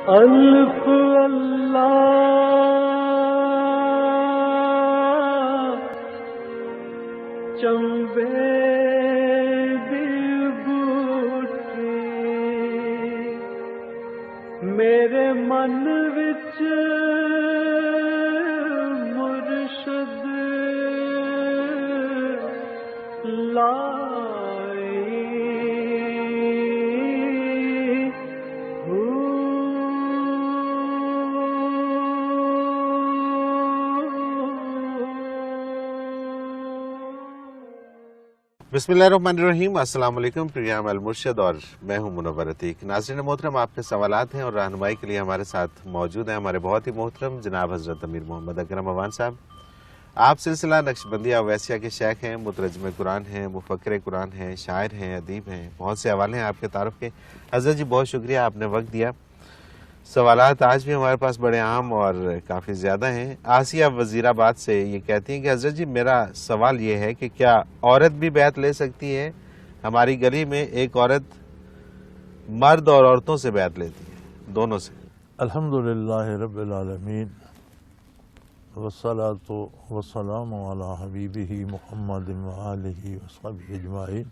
الف اللہ چمبے دی بوٹی میرے من وچ مرشد لائی بسم اللہ الرحمن الرحیم۔ السلام علیکم، پروگرام المرشد اور میں ہوں منور عتیق۔ ناظرین محترم، آپ کے سوالات ہیں اور رہنمائی کے لیے ہمارے ساتھ موجود ہیں ہمارے بہت ہی محترم جناب حضرت امیر محمد اکرم عوان صاحب۔ آپ سلسلہ نقشبندیہ اویسیہ کے شیخ ہیں، مترجم قرآن ہیں، مفکر قرآن ہیں، شاعر ہیں، ادیب ہیں، بہت سے حوالے ہیں آپ کے تعارف کے۔ حضرت جی بہت شکریہ، آپ نے وقت دیا۔ سوالات آج بھی ہمارے پاس بڑے عام اور کافی زیادہ ہیں۔ آسیہ وزیر آباد سے یہ کہتی ہیں کہ حضرت جی میرا سوال یہ ہے کہ کیا عورت بھی بیعت لے سکتی ہے؟ ہماری گلی میں ایک عورت مرد اور عورتوں سے بیعت لیتی ہے، دونوں سے۔ الحمدللہ رب العالمین والصلاۃ والسلام علی حبیبہ محمد وآلہ وصحبہ اجمعین۔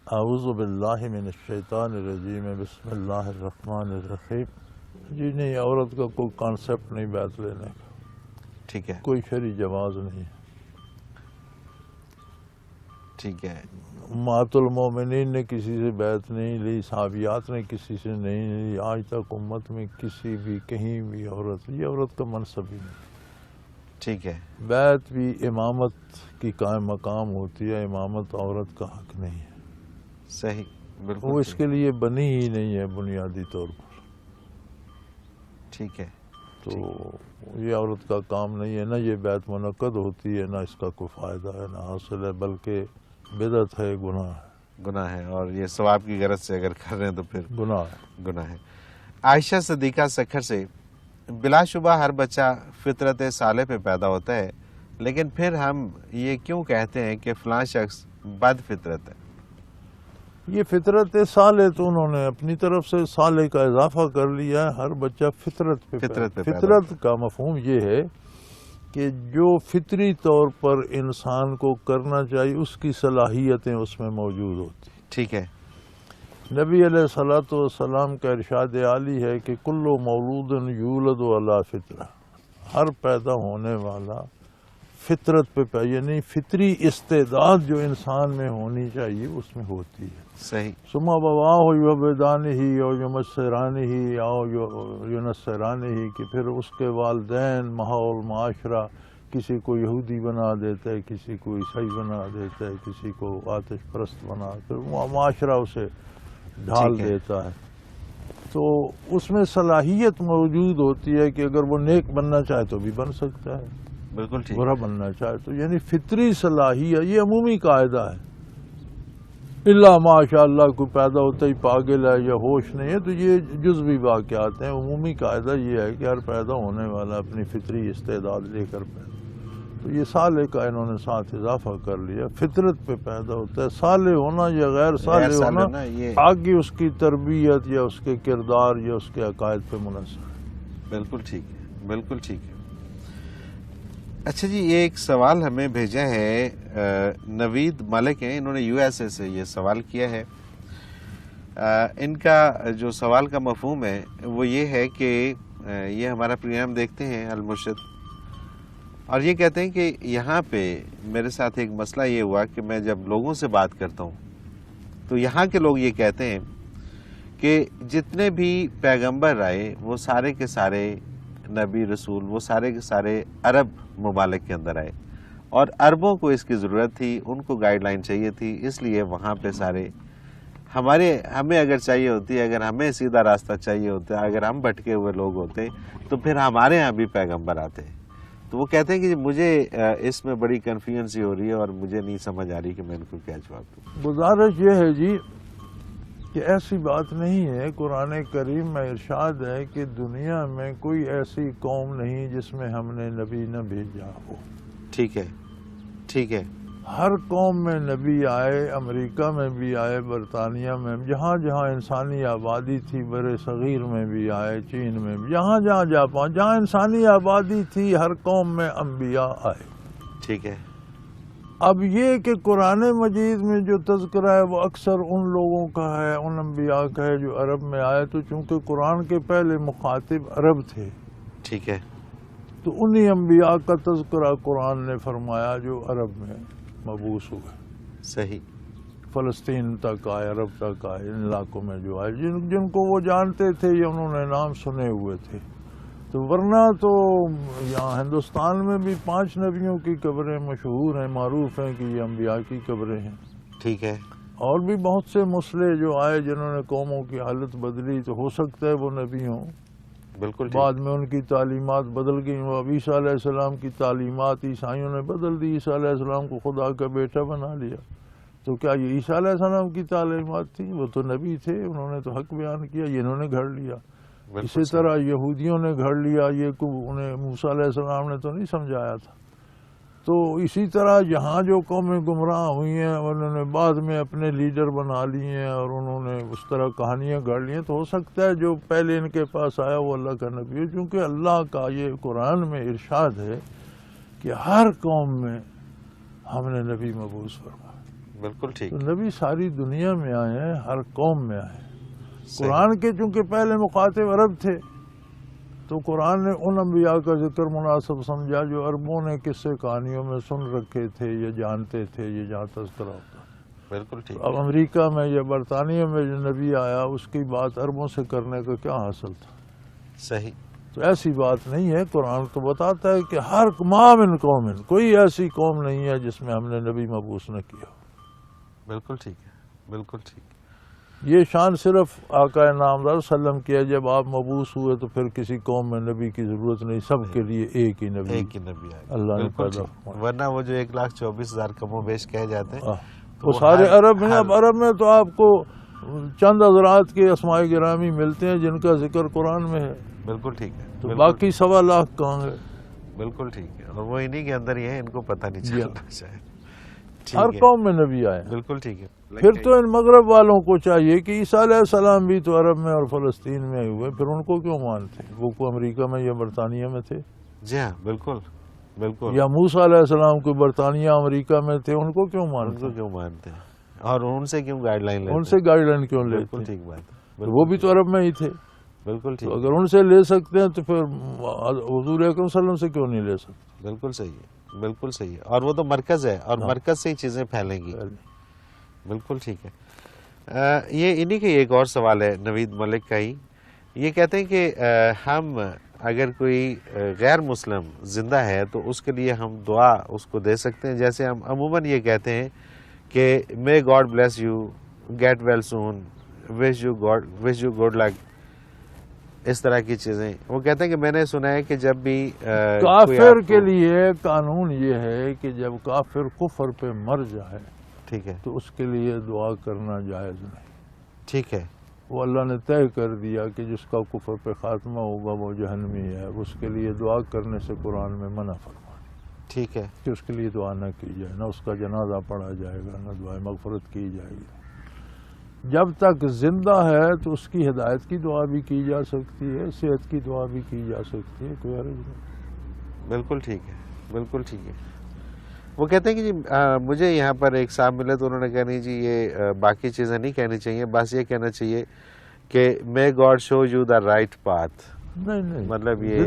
اعوذ باللہ من الشیطان الرجیم، بسم اللہ الرحمن الرحیم۔ جی نہیں، عورت کا کوئی کانسیپٹ نہیں بیعت لینے کا، ٹھیک ہے، کوئی شرعی جواز نہیں ہے۔ ٹھیک ہے، امہات المومنین نے کسی سے بیعت نہیں لی، صحابیات نے کسی سے نہیں لی، آج تک امت میں کسی بھی کہیں بھی عورت، یہ عورت کا منصب ہی نہیں۔ ٹھیک ہے، بیعت بھی امامت کی قائم مقام ہوتی ہے، امامت عورت کا حق نہیں ہے، صحیح، بالکل وہ اس کے لیے بنی ہی نہیں ہے بنیادی طور پر۔ ٹھیک ہے، تو یہ عورت کا کام نہیں ہے، نہ یہ بیعت منعقد ہوتی ہے، نہ اس کا کوئی فائدہ ہے، نہ حاصل ہے، بلکہ بدعت ہے، گناہ ہے، گناہ ہے، اور یہ ثواب کی غرض سے اگر کر رہے ہیں تو پھر گناہ ہے۔ گناہ ہے۔ عائشہ صدیقہ سکھر سے، بلا شبہ ہر بچہ فطرت صالح پہ پیدا ہوتا ہے، لیکن پھر ہم یہ کیوں کہتے ہیں کہ فلاں شخص بد فطرت ہے؟ یہ فطرت صالح تو انہوں نے اپنی طرف سے صالح کا اضافہ کر لیا ہے، ہر بچہ فطرت پہ فطرت کا مفہوم یہ ہے کہ جو فطری طور پر انسان کو کرنا چاہیے اس کی صلاحیتیں اس میں موجود ہوتی ہیں۔ ٹھیک ہے، نبی علیہ الصلوۃ والسلام کا ارشاد عالی ہے کہ کل مولود یولد علی فطرہ، ہر پیدا ہونے والا فطرت پہ یعنی فطری استعداد جو انسان میں ہونی چاہیے اس میں ہوتی ہے۔ صحیح، ثم ابواه یحودانہ او یمسرانہ او ینصرانہ، کہ پھر اس کے والدین، ماحول، معاشرہ کسی کو یہودی بنا دیتا ہے، کسی کو عیسائی بنا دیتا ہے، کسی کو آتش پرست بنا، پھر معاشرہ اسے ڈھال دیتا ہے۔ تو اس میں صلاحیت موجود ہوتی ہے کہ اگر وہ نیک بننا چاہے تو بھی بن سکتا ہے، بالکل ٹھیک، برا بننا چاہے تو، یعنی فطری صلاحیت، یہ عمومی قاعدہ ہے۔ اللہ ماشاء اللہ کوئی پیدا ہوتا ہی پاگل ہے یا ہوش نہیں ہے تو یہ جزوی واقعات ہیں، عمومی قاعدہ یہ ہے کہ ہر پیدا ہونے والا اپنی فطری استعداد لے کر پیدا، تو یہ صالح کا انہوں نے ساتھ اضافہ کر لیا، فطرت پہ پیدا ہوتا ہے۔ صالح ہونا یا غیر صالح ہونا آگے اس کی تربیت یا اس کے کردار یا اس کے عقائد پہ منحصر ہے۔ بالکل ٹھیک ہے، بالکل ٹھیک ہے۔ اچھا جی، یہ ایک سوال ہمیں بھیجا ہے نوید ملک ہیں، انہوں نے یو ایس اے سے یہ سوال کیا ہے۔ ان کا جو سوال کا مفہوم ہے وہ یہ ہے کہ یہ ہمارا پروگرام دیکھتے ہیں المرشد، اور یہ کہتے ہیں کہ یہاں پہ میرے ساتھ ایک مسئلہ یہ ہوا کہ میں جب لوگوں سے بات کرتا ہوں تو یہاں کے لوگ یہ کہتے ہیں کہ جتنے بھی پیغمبر آئے وہ سارے کے سارے نبی رسول، وہ سارے کے سارے عرب ممالک کے اندر آئے، اور عربوں کو اس کی ضرورت تھی، ان کو گائیڈ لائن چاہیے تھی، اس لیے وہاں پہ سارے ہمیں اگر چاہیے ہوتی، اگر ہمیں سیدھا راستہ چاہیے ہوتا، اگر ہم بھٹکے ہوئے لوگ ہوتے تو پھر ہمارے ہاں بھی پیغمبر آتے۔ تو وہ کہتے ہیں کہ مجھے اس میں بڑی کنفیوژن سی ہو رہی ہے اور مجھے نہیں سمجھ آ رہی کہ میں ان کو کیا جواب دوں۔ گزارش یہ ہے جی کہ ایسی بات نہیں ہے، قرآن کریم میں ارشاد ہے کہ دنیا میں کوئی ایسی قوم نہیں جس میں ہم نے نبی نہ بھیجا ہو۔ ٹھیک ہے، ٹھیک ہے، ہر قوم میں نبی آئے، امریکہ میں بھی آئے، برطانیہ میں، جہاں جہاں انسانی آبادی تھی، بر صغیر میں بھی آئے، چین میں بھی، جہاں جہاں جاپان، جہاں انسانی آبادی تھی، ہر قوم میں انبیاء آئے۔ ٹھیک ہے۔ اب یہ کہ قرآن مجید میں جو تذکرہ ہے وہ اکثر ان لوگوں کا ہے، ان انبیاء کا ہے جو عرب میں آئے، تو چونکہ قرآن کے پہلے مخاطب عرب تھے، ٹھیک ہے۔ تو انہی انبیاء کا تذکرہ قرآن نے فرمایا جو عرب میں مبعوث ہوئے، صحیح۔ فلسطین تک آئے، عرب تک آئے، ان علاقوں میں جو آئے، جن کو وہ جانتے تھے یا انہوں نے نام سنے ہوئے تھے۔ تو ورنہ تو یہاں ہندوستان میں بھی 5 نبیوں کی قبریں مشہور ہیں، معروف ہیں کہ یہ انبیاء کی قبریں ہیں۔ ٹھیک ہے۔ اور بھی بہت سے مسئلے جو آئے جنہوں نے قوموں کی حالت بدلی، تو ہو سکتا ہے وہ نبی ہوں، بالکل ٹھیک۔ بعد میں ان کی تعلیمات بدل گئیں۔ وہ اب عیسیٰ علیہ السلام کی تعلیمات عیسائیوں نے بدل دی، عیسیٰ علیہ السلام کو خدا کا بیٹا بنا لیا۔ تو کیا یہ عیسیٰ علیہ السلام کی تعلیمات تھیں؟ وہ تو نبی تھے، انہوں نے تو حق بیان کیا، یہ انہوں نے گھڑ لیا۔ اسی طرح یہودیوں نے گھڑ لیا، یہ کو انہیں موسیٰ علیہ السلام نے تو نہیں سمجھایا تھا۔ تو اسی طرح یہاں جو قومیں گمراہ ہوئی ہیں، انہوں نے بعد میں اپنے لیڈر بنا لیے ہیں اور انہوں نے اس طرح کہانیاں گھڑ لی ہیں۔ تو ہو سکتا ہے جو پہلے ان کے پاس آیا وہ اللہ کا نبی ہے، چونکہ اللہ کا یہ قرآن میں ارشاد ہے کہ ہر قوم میں ہم نے نبی مبعوث فرمایا۔ بالکل ٹھیک۔ تو نبی ساری دنیا میں آئے ہیں، ہر قوم میں آئے ہیں۔ قرآن کے چونکہ پہلے مخاطب عرب تھے، تو قرآن نے ان انبیاء کا ذکر مناسب سمجھا جو عربوں نے قصے کہانیوں میں سن رکھے تھے یا جانتے تھے، یہ جہاں تذکرہ ہوتا ہے۔ بالکل ٹھیک۔ اب امریکہ میں یا برطانیہ میں جو نبی آیا، اس کی بات عربوں سے کرنے کا کیا حاصل تھا؟ صحیح۔ تو ایسی بات نہیں ہے، قرآن تو بتاتا ہے کہ ہر ما من قوم، کوئی ایسی قوم نہیں ہے جس میں ہم نے نبی مبعوث نہ کیا۔ بالکل ٹھیک ہے، بالکل ٹھیک۔ یہ شان صرف آقا نامدار صلی اللہ علیہ وسلم کی ہے، جب آپ مبعوث ہوئے تو پھر کسی قوم میں نبی کی ضرورت نہیں، سب کے لیے ایک ہی نبی، ایک ہی نبی آئے، اللہ نے بالکل پیدا ٹھیک۔ فرمایا۔ ورنہ وہ جو 1,24,000 کم و بیش کہے جاتے ہیں تو وہ سارے ہر- عرب ہیں۔ اب عرب میں تو آپ کو چند حضرات کے اسماء گرامی ملتے ہیں جن کا ذکر قرآن میں ہے، بالکل ٹھیک ہے، تو بالکل- باقی 1.25 لاکھ کہاں ہے؟ بالکل ٹھیک ہے، اور وہ انہی کے اندر ہی ہے، ان کو پتہ نہیں جی چلتا شاید۔ ٹھیک ہر ہے، قوم میں نبی آئے ہیں۔ بالکل ٹھیک ہے۔ پھر تو ان مغرب والوں کو چاہیے کہ عیسیٰ علیہ السلام بھی تو عرب میں اور فلسطین میں آئے ہوئے، پھر ان کو کیوں مانتے؟ وہ کو امریکہ میں یا برطانیہ میں تھے، جی ہاں، بالکل بالکل۔ یا موسیٰ علیہ السلام کو برطانیہ امریکہ میں تھے، ان کو کیوں ان مانتے؟ کو کیوں مانتے ہیں اور ان سے کیوں گائیڈ لائن لیتے ان سے گائیڈ لائن کیوں بالکل لیتے؟ ٹھیک بات ہے، تو وہ بھی تو عرب میں ہی تھے، بالکل ٹھیک، تو اگر ان سے لے سکتے ہیں تو پھر حضور اکرم صلی اللہ علیہ وسلم سے کیوں نہیں لے سکتے؟ بالکل صحیح ہے، بالکل صحیح ہے، اور وہ تو مرکز ہے، اور مرکز سے ہی چیزیں پھیلیں گی۔ بالکل ٹھیک ہے۔ یہ انہی کا ایک اور سوال ہے نوید ملک کا ہی، یہ کہتے ہیں کہ ہم اگر کوئی غیر مسلم زندہ ہے تو اس کے لیے ہم دعا اس کو دے سکتے ہیں، جیسے ہم عموماً یہ کہتے ہیں کہ may God bless you, get well soon, wish you good luck, اس طرح کی چیزیں۔ وہ کہتے ہیں کہ میں نے سنا ہے کہ جب بھی کافر کے لیے قانون یہ ہے کہ جب کافر کفر پہ مر جائے ٹھیک ہے، تو اس کے لیے دعا کرنا جائز نہیں۔ ٹھیک ہے، وہ اللہ نے طے کر دیا کہ جس کا کفر پہ خاتمہ ہوگا وہ جہنمی ہے، اس کے لیے دعا کرنے سے قرآن میں منع فرمایا ٹھیک ہے، کہ اس کے لیے دعا نہ کی جائے، نہ اس کا جنازہ پڑھا جائے گا، نہ دعائے مغفرت کی جائے گی۔ جب تک زندہ ہے تو اس کی ہدایت کی دعا بھی کی جا سکتی ہے، صحت کی دعا بھی کی جا سکتی ہے، کوئی حرج نہیں۔ بالکل ٹھیک ہے، بالکل ٹھیک ہے۔ وہ کہتے ہیں کہ جی مجھے یہاں پر ایک صاحب ملے تو انہوں نے کہا نہیں جی یہ باقی چیزیں نہیں کہنی چاہیے، بس یہ کہنا چاہیے کہ may God show you the right path. نہیں، مطلب یہ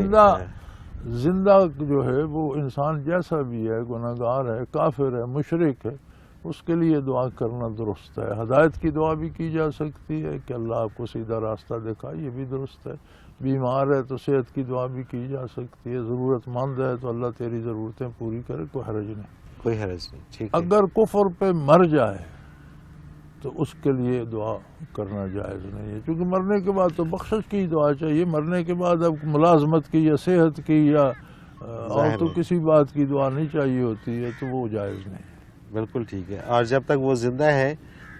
زندہ جو ہے وہ انسان جیسا بھی ہے، گناہ گار ہے، کافر ہے، مشرک ہے، اس کے لیے دعا کرنا درست ہے۔ ہدایت کی دعا بھی کی جا سکتی ہے کہ اللہ آپ کو سیدھا راستہ دکھائے، یہ بھی درست ہے۔ بیمار ہے تو صحت کی دعا بھی کی جا سکتی ہے، ضرورت مند ہے تو اللہ تیری ضرورتیں پوری کرے، کوئی حرج نہیں۔ کوئی حرج نہیں، ٹھیک ہے۔ اگر کفر پہ مر جائے تو اس کے لیے دعا کرنا جائز نہیں ہے، کیونکہ مرنے کے بعد تو بخشش کی دعا چاہیے، مرنے کے بعد اب ملازمت کی یا صحت کی یا اور تو کسی بات کی دعا نہیں چاہیے ہوتی ہے، تو وہ جائز نہیں ہے۔ بالکل ٹھیک ہے، اور جب تک وہ زندہ ہے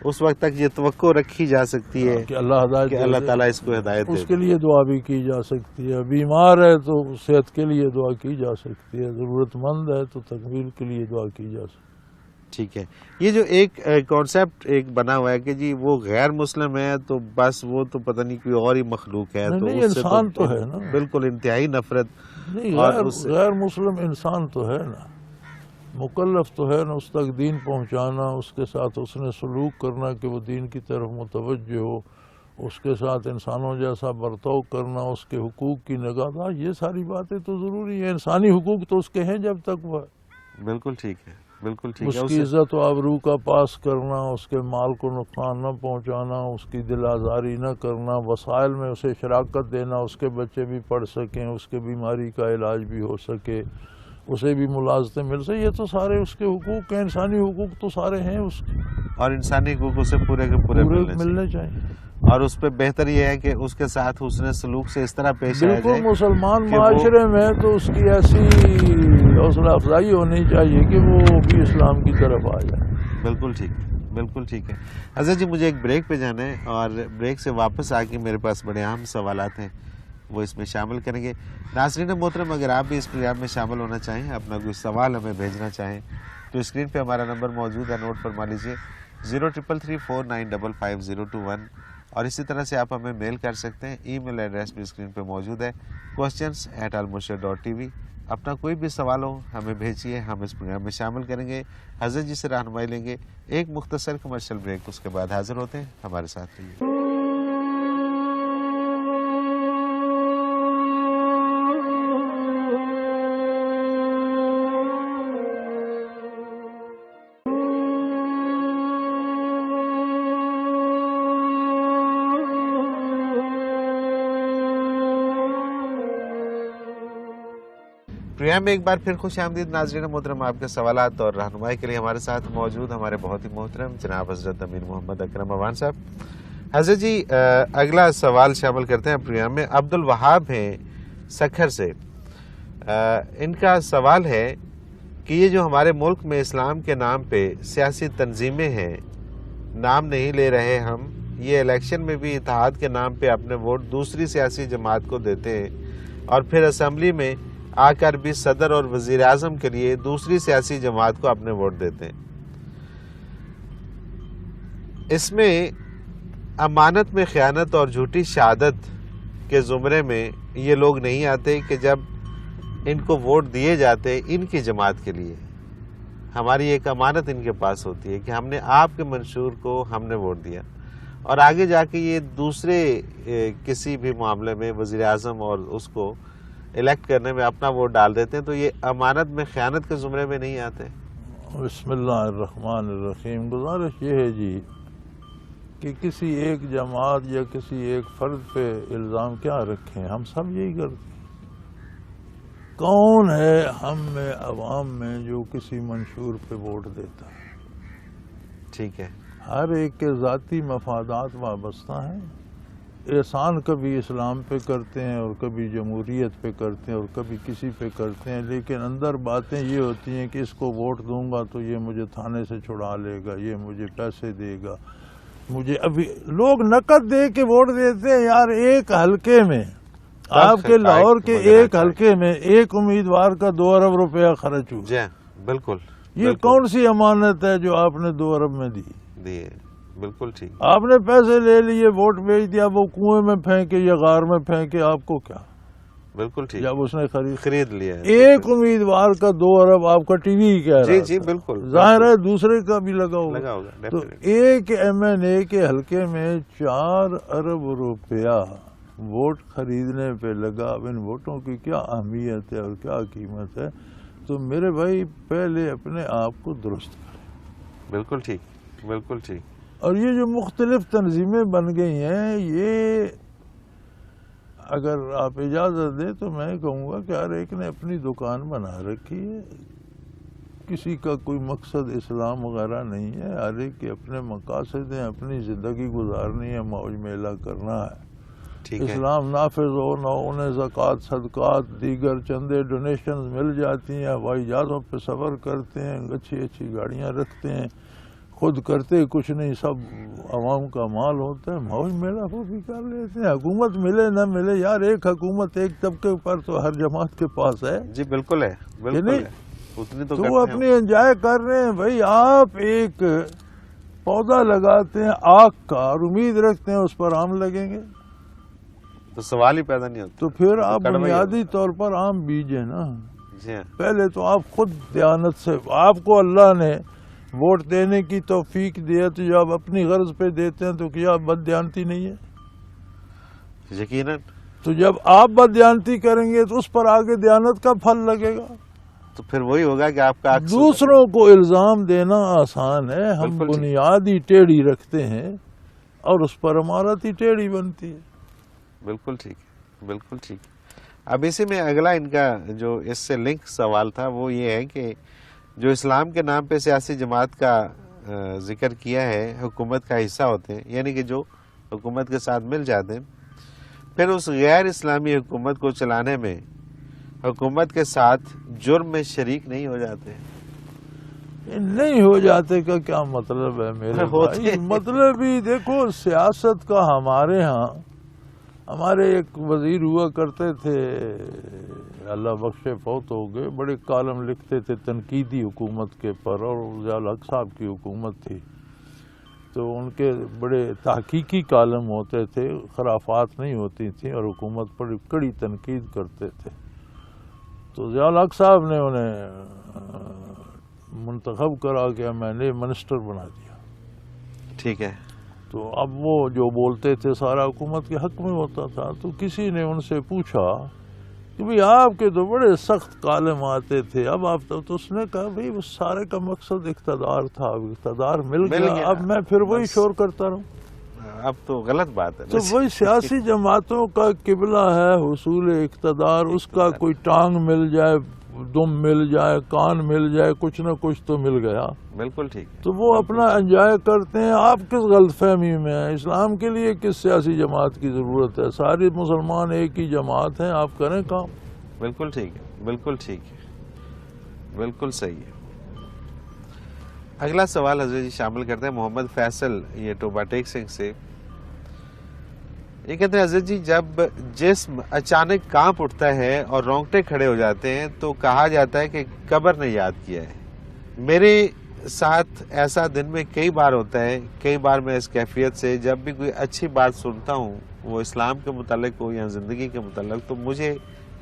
اس وقت تک یہ توقع رکھی جا سکتی ہے کہ اللہ ہدایت کہ دے اللہ دے، تعالیٰ اس کو ہدایت دے اس کے دے۔ لیے دعا بھی کی جا سکتی ہے۔ بیمار ہے تو صحت کے لیے دعا کی جا سکتی ہے، ضرورت مند ہے تو تکمیل کے لیے دعا کی جا سکتی ٹھیک ہے. یہ جو ایک کانسیپٹ ایک بنا ہوا ہے کہ جی وہ غیر مسلم ہے تو بس وہ تو پتہ نہیں کوئی اور ہی مخلوق ہے, تو نہیں اس سے انسان تو ہے نا, بالکل انتہائی نفرت. نہیں اور اس غیر مسلم انسان تو ہے نا, مکلف تو ہے نا اس تک دین پہنچانا, اس کے ساتھ اس نے سلوک کرنا کہ وہ دین کی طرف متوجہ ہو, اس کے ساتھ انسانوں جیسا برتاؤ کرنا, اس کے حقوق کی نگہداشت, یہ ساری باتیں تو ضروری ہیں. انسانی حقوق تو اس کے ہیں جب تک وہ بالکل ٹھیک ہے, بالکل ٹھیک اس ہے. کی عزت و آبرو کا پاس کرنا, اس کے مال کو نقصان نہ پہنچانا, اس کی دل آزاری نہ کرنا, وسائل میں اسے شراکت دینا, اس کے بچے بھی پڑھ سکیں, اس کے بیماری کا علاج بھی ہو سکے, اسے بھی ملازمتیں مل سکے, یہ تو سارے اس کے حقوق ہیں. انسانی حقوق تو سارے ہیں اس کے, اور انسانی حقوق اسے پورے کے پورے ملنے چاہیے. اور اس پہ بہتر یہ ہے کہ اس کے ساتھ حسن سلوک سے اس طرح پیش آیا جائے. بالکل مسلمان کہ معاشرے میں تو اس کی ایسی حوصلہ افزائی ہونی چاہیے کہ وہ بھی اسلام کی طرف آ جائے. بالکل ٹھیک ہے, بالکل ٹھیک ہے. حضرت جی مجھے ایک بریک پہ جانا ہے, اور بریک سے واپس آ کے میرے پاس بڑے اہم سوالات ہیں, وہ اس میں شامل کریں گے. ناظرین محترم, اگر آپ بھی اس پروگرام میں شامل ہونا چاہیں, اپنا کوئی سوال ہمیں بھیجنا چاہیں, تو اسکرین پہ ہمارا نمبر موجود ہے, نوٹ فرما لیجیے 033349555021. اور اسی طرح سے آپ ہمیں میل کر سکتے ہیں, ای میل ایڈریس بھی اسکرین پہ موجود ہے, questions@almurshed.tv. اپنا کوئی بھی سوال ہو ہمیں بھیجیے, ہم اس پروگرام میں شامل کریں گے, حضرت جی سے رہنمائی لیں گے. ایک مختصر کمرشل بریک, اس کے بعد حاضر ہوتے ہیں, ہمارے ساتھ رہیے. پروگرام میں ایک بار پھر خوش آمدید ناظرین محترم. آپ کے سوالات اور رہنمائی کے لیے ہمارے ساتھ موجود ہمارے بہت ہی محترم جناب حضرت امیر محمد اکرم اوان صاحب. حضرت جی اگلا سوال شامل کرتے ہیں پروگرام میں. عبد الوہاب ہیں سکھر سے. ان کا سوال ہے کہ یہ جو ہمارے ملک میں اسلام کے نام پہ سیاسی تنظیمیں ہیں, نام نہیں لے رہے ہم, یہ الیکشن میں بھی اتحاد کے نام پہ اپنے ووٹ دوسری سیاسی جماعت کو دیتے ہیں, اور پھر اسمبلی میں آ کر بھی صدر اور وزیر اعظم کے لیے دوسری سیاسی جماعت کو اپنے ووٹ دیتے ہیں. اس میں امانت میں خیانت اور جھوٹی شہادت کے زمرے میں یہ لوگ نہیں آتے کہ جب ان کو ووٹ دیے جاتے ان کی جماعت کے لیے, ہماری ایک امانت ان کے پاس ہوتی ہے کہ ہم نے آپ کے منشور کو ہم نے ووٹ دیا, اور آگے جا کے یہ دوسرے کسی بھی معاملے میں وزیر اعظم اور اس کو الیکٹ کرنے میں اپنا ووٹ ڈال دیتے ہیں, تو یہ امانت میں خیانت کے زمرے میں نہیں آتے. بسم اللہ الرحمن الرحیم. گزارش یہ ہے جی کہ کسی ایک جماعت یا کسی ایک فرد پہ الزام کیا رکھیں, ہم سب یہی کرتے ہیں. کون ہے ہم میں عوام میں جو کسی منشور پہ ووٹ دیتا ہے؟ ٹھیک ہے, ہر ایک کے ذاتی مفادات وابستہ ہیں. احسان کبھی اسلام پہ کرتے ہیں اور کبھی جمہوریت پہ کرتے ہیں اور کبھی کسی پہ کرتے ہیں, لیکن اندر باتیں یہ ہوتی ہیں کہ اس کو ووٹ دوں گا تو یہ مجھے تھانے سے چھڑا لے گا, یہ مجھے پیسے دے گا, مجھے ابھی لوگ نقد دے کے ووٹ دیتے ہیں. یار ایک حلقے میں آپ کے لاہور کے ایک حلقے میں ایک امیدوار کا 2 ارب روپیہ خرچ ہوا. جی بالکل. یہ کون سی امانت ہے جو آپ نے 2 ارب میں دی؟ بالکل ٹھیک. آپ نے پیسے لے لیے, ووٹ بھیج دیا, وہ کنویں میں پھینکے یا غار میں پھینکے, آپ کو کیا؟ بالکل ٹھیک. جب اس نے خرید لیا ایک امیدوار کا 2 ارب, آپ کا ٹی وی کہہ رہا ہے. جی بالکل, ظاہر ہے دوسرے کا بھی لگا ہوگا. تو ایک MNA کے حلقے میں 4 ارب روپیہ ووٹ خریدنے پہ لگا. اب ان ووٹوں کی کیا اہمیت ہے اور کیا قیمت ہے؟ تو میرے بھائی پہلے اپنے آپ کو درست کریں. بالکل ٹھیک, بالکل ٹھیک. اور یہ جو مختلف تنظیمیں بن گئی ہیں, یہ اگر آپ اجازت دیں تو میں کہوں گا کہ ہر ایک نے اپنی دکان بنا رکھی ہے, کسی کا کوئی مقصد اسلام وغیرہ نہیں ہے. ہر ایک کے اپنے مقاصد ہیں, اپنی زندگی گزارنی ہے, موج میلہ کرنا ہے. اسلام نافذ ہو نہ انہیں زکوٰۃ, صدقات, دیگر چندے, ڈونیشنز مل جاتی ہیں, ہوائی جہازوں پہ سفر کرتے ہیں, اچھی اچھی گاڑیاں رکھتے ہیں, خود کرتے کچھ نہیں, سب عوام کا مال ہوتا ہے, موج میلہ وہ بھی کر لیتے ہیں. حکومت ملے نہ ملے یار, ایک حکومت ایک طبقے پر تو ہر جماعت کے پاس ہے. جی بالکل ہے, بالکل ہے. اتنی تو تو وہ کرتے ہیں اپنی انجوائے کر رہے ہیں. بھائی آپ ایک پودا لگاتے ہیں آگ کا اور امید رکھتے ہیں اس پر آم لگیں گے, تو سوال ہی پیدا نہیں ہوتا. تو پھر آپ کڑوا ہی بنیادی طور پر آم بیجیں نا. جی ہاں, پہلے تو آپ خود دیانت سے, آپ کو اللہ نے ووٹ دینے کی توفیق دیا تو جو آپ اپنی غرض پہ دیتے ہیں تو کیا بد دیانتی نہیں ہے؟ یقیناً. تو جب آپ بد دیانتی کریں گے تو اس پر آگے دیانت کا پھل لگے گا. تو پھر وہی ہوگا کہ آپ کا عکس ہوگا. دوسروں کو الزام دینا آسان ہے, ہم بالکل ٹھیک. بنیادی ٹیڑھی رکھتے ہیں اور اس پر عمارت ہی ٹیڑھی بنتی ہے. بالکل ٹھیک ہے, بالکل ٹھیک. اب اسی میں اگلا ان کا جو اس سے لنک سوال تھا وہ یہ ہے کہ جو اسلام کے نام پہ سیاسی جماعت کا ذکر کیا ہے, حکومت کا حصہ ہوتے ہیں, یعنی کہ جو حکومت کے ساتھ مل جاتے ہیں, پھر اس غیر اسلامی حکومت کو چلانے میں حکومت کے ساتھ جرم میں شریک نہیں ہو جاتے. نہیں ہو جاتے کا کیا مطلب ہے میرے ہوتے بھائی؟ مطلب ہی دیکھو, سیاست کا ہمارے ہاں ہمارے ایک وزیر ہوا کرتے تھے, اللہ بخشے فوت ہو گئے, بڑے کالم لکھتے تھے تنقیدی حکومت کے پر, اور ضیاء الحق صاحب کی حکومت تھی تو ان کے بڑے تحقیقی کالم ہوتے تھے, خرافات نہیں ہوتی تھیں اور حکومت پر کڑی تنقید کرتے تھے. تو ضیاء الحق صاحب نے انہیں منتخب کرا کے میں نے منسٹر بنا دیا. ٹھیک ہے. تو اب وہ جو بولتے تھے سارا حکومت کے حق میں ہوتا تھا. تو کسی نے ان سے پوچھا کہ بھئی آپ کے تو بڑے سخت کالم آتے تھے, اب آپ تو اس نے کہا بھئی اس سارے کا مقصد اقتدار تھا, اب اقتدار مل گیا, اب میں پھر وہی شور کرتا رہوں. اب تو غلط بات ہے. تو وہی سیاسی جماعتوں کا قبلہ ہے حصول اقتدار, اس کا کوئی ٹانگ مل جائے, دم مل جائے, کان مل جائے, کچھ نہ کچھ تو مل گیا. بالکل ٹھیک. تو وہ اپنا انجوائے کرتے ہیں. آپ کس غلط فہمی میں ہیں؟ اسلام کے لیے کس سیاسی جماعت کی ضرورت ہے؟ سارے مسلمان ایک ہی جماعت ہیں, آپ کریں کام. بالکل ٹھیک ہے, بالکل ٹھیک ہے, بالکل صحیح ہے. اگلا سوال حضرت جی شامل کرتے ہیں محمد فیصل, یہ ٹوبا ٹیک سنگھ سے. یہ کہتے ہیں حضرت جی جب جسم اچانک کانپ اٹھتا ہے اور رونگٹے کھڑے ہو جاتے ہیں تو کہا جاتا ہے کہ قبر نے یاد کیا ہے. میرے ساتھ ایسا دن میں کئی بار ہوتا ہے, کئی بار میں اس کیفیت سے جب بھی کوئی اچھی بات سنتا ہوں, وہ اسلام کے متعلق ہو یا زندگی کے متعلق, تو مجھے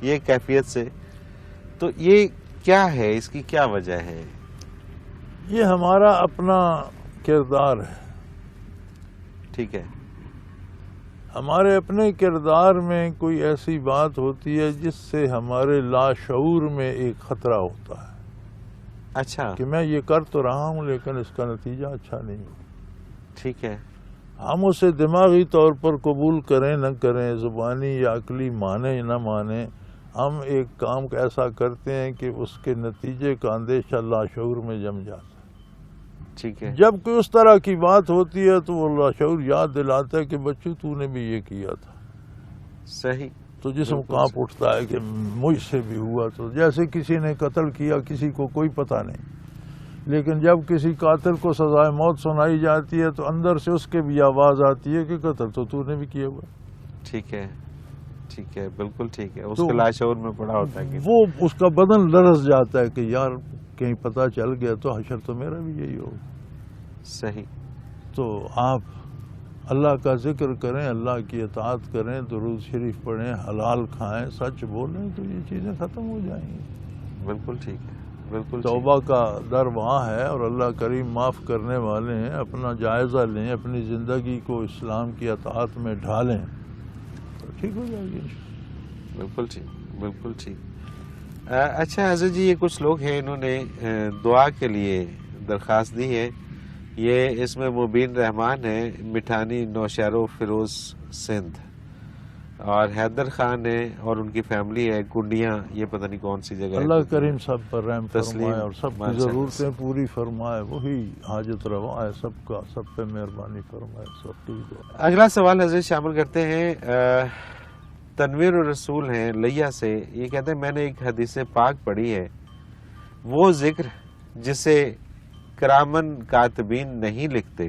یہ کیفیت سے, تو یہ کیا ہے, اس کی کیا وجہ ہے؟ یہ ہمارا اپنا کردار ہے. ٹھیک ہے. ہمارے اپنے کردار میں کوئی ایسی بات ہوتی ہے جس سے ہمارے لاشعور میں ایک خطرہ ہوتا ہے. اچھا. کہ میں یہ کر تو رہا ہوں لیکن اس کا نتیجہ اچھا نہیں ہو. ٹھیک ہے. ہم اسے دماغی طور پر قبول کریں نہ کریں, زبانی یا عقلی مانیں نہ مانیں, ہم ایک کام ایسا کرتے ہیں کہ اس کے نتیجے کا اندیشہ لاشعور میں جم جاتا ہے. ٹھیک ہے. جب کوئی اس طرح کی بات ہوتی ہے تو وہ لاشعور یاد دلاتا ہے کہ بچے تو نے بھی یہ کیا تھا. صحیح. تو جسم کانپ اٹھتا ہے کہ مجھ سے بھی ہوا. تو جیسے کسی نے قتل کیا, کسی کو کوئی پتہ نہیں, لیکن جب کسی قاتل کو سزائے موت سنائی جاتی ہے تو اندر سے اس کے بھی آواز آتی ہے کہ قتل تو نے بھی کیا ہوا. ٹھیک ہے. ٹھیک ہے, بالکل ٹھیک ہے. اس کے لاشعور میں پڑا ہوتا ہے کہ وہ اس کا بدن لرز جاتا ہے کہ یار کہیں پتہ چل گیا تو حشر تو میرا بھی یہی ہوگا. صحیح. تو آپ اللہ کا ذکر کریں, اللہ کی اطاعت کریں, درود شریف پڑھیں, حلال کھائیں, سچ بولیں, تو یہ چیزیں ختم ہو جائیں گی. بالکل ٹھیک ہے. بالکل. توبہ کا در وہاں ہے اور اللہ کریم معاف کرنے والے ہیں. اپنا جائزہ لیں, اپنی زندگی کو اسلام کی اطاعت میں ڈھالیں تو ٹھیک ہو جائے گی. بالکل ٹھیک. بالکل ٹھیک. اچھا حضرت جی, یہ کچھ لوگ ہیں انہوں نے دعا کے لیے درخواست دی ہے. یہ اس میں مبین رحمان ہے, مٹھانی نوشہرو فیروز سندھ, اور حیدر خان ہے اور ان کی فیملی ہے کنڈیاں, یہ پتہ نہیں کون سی جگہ ہے. اللہ کریم سب پر رحم تسلیم فرمائے اور سب کی ضرورتیں پوری فرمائے. وہی حاجت روا ہے سب کا, سب پہ مہربانی فرمائے, سب کی دعا. اگلا سوال حضرت شامل کرتے ہیں تنویر الرسول ہیں لیا سے. یہ کہتے ہیں میں نے ایک حدیث پاک پڑھی ہے, وہ ذکر جسے کرامن کاتبین نہیں لکھتے